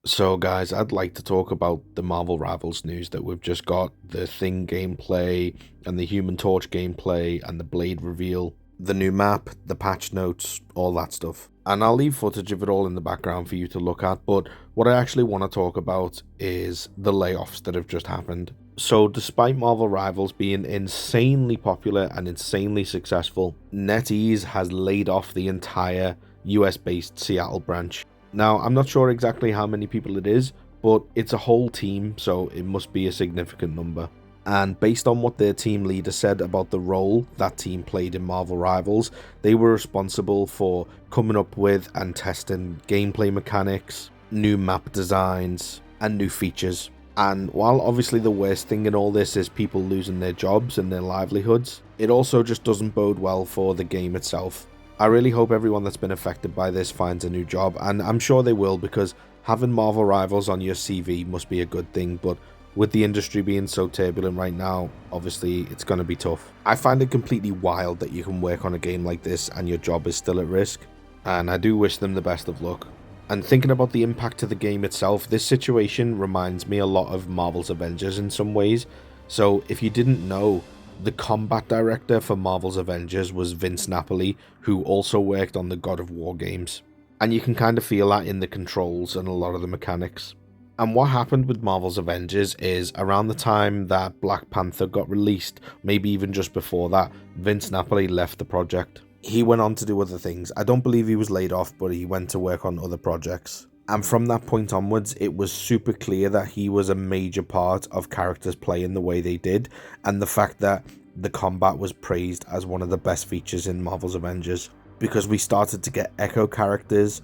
So, guys, I'd like to talk about the Marvel Rivals news that we've just got, the Thing gameplay, and the Human Torch gameplay, and the Blade reveal, the new map, the patch notes, all that stuff. And I'll leave footage of it all in the background for you to look at, but what I actually want to talk about is the layoffs that have just happened. So, despite Marvel Rivals being insanely popular and insanely successful, NetEase has laid off the entire US-based Seattle branch. Now, I'm not sure exactly how many people it is, but it's a whole team, so it must be a significant number. And based on what their team leader said about the role that team played in Marvel Rivals, they were responsible for coming up with and testing gameplay mechanics, new map designs, and new features. And while obviously the worst thing in all this is people losing their jobs and their livelihoods, it also just doesn't bode well for the game itself. I really hope everyone that's been affected by this finds a new job, and I'm sure they will, because having Marvel Rivals on your CV must be a good thing, but with the industry being so turbulent right now, obviously it's going to be tough. I find it completely wild that you can work on a game like this and your job is still at risk, and I do wish them the best of luck. And thinking about the impact to the game itself, this situation reminds me a lot of Marvel's Avengers in some ways. So if you didn't know, the combat director for Marvel's Avengers was Vince Napoli, who also worked on the God of War games. And you can kind of feel that in the controls and a lot of the mechanics. And what happened with Marvel's Avengers is around the time that Black Panther got released, maybe even just before that, Vince Napoli left the project. He went on to do other things. I don't believe he was laid off, but he went to work on other projects. And from that point onwards, it was super clear that he was a major part of characters playing the way they did, and the fact that the combat was praised as one of the best features in Marvel's Avengers, because we started to get echo characters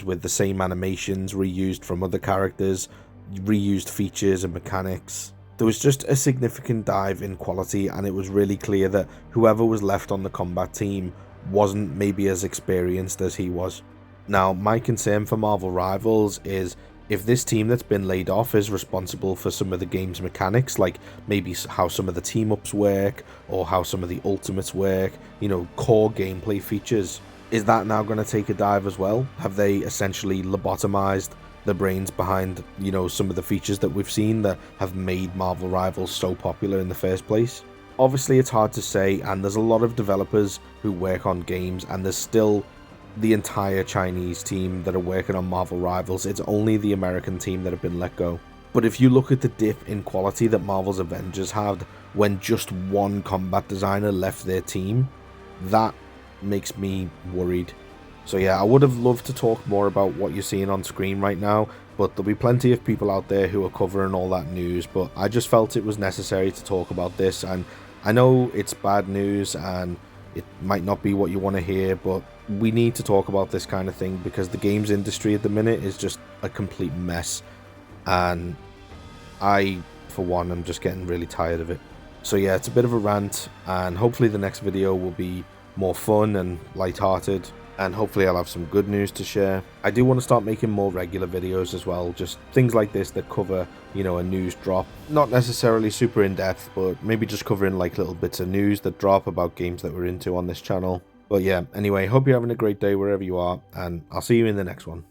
with the same animations reused from other characters, reused features and mechanics. There was just a significant dive in quality, and it was really clear that whoever was left on the combat team wasn't maybe as experienced as he was. Now, my concern for Marvel Rivals is if this team that's been laid off is responsible for some of the game's mechanics, like maybe how some of the team-ups work, or how some of the ultimates work, core gameplay features, is that now going to take a dive as well? Have they essentially lobotomized the brains behind, some of the features that we've seen that have made Marvel Rivals so popular in the first place? Obviously, it's hard to say, and there's a lot of developers who work on games, and there's still the entire Chinese team that are working on Marvel Rivals. It's only the American team that have been let go. But if you look at the dip in quality that Marvel's Avengers had when just one combat designer left their team, that makes me worried. So yeah, I would have loved to talk more about what you're seeing on screen right now, but there'll be plenty of people out there who are covering all that news, but I just felt it was necessary to talk about this. And I know it's bad news and it might not be what you want to hear, but we need to talk about this kind of thing because the games industry at the minute is just a complete mess, and I, for one, am just getting really tired of it. So yeah, it's a bit of a rant, and hopefully the next video will be more fun and light-hearted, and hopefully I'll have some good news to share. I do want to start making more regular videos as well, just things like this that cover, a news drop. Not necessarily super in-depth, but maybe just covering like little bits of news that drop about games that we're into on this channel. But yeah, anyway, hope you're having a great day wherever you are, and I'll see you in the next one.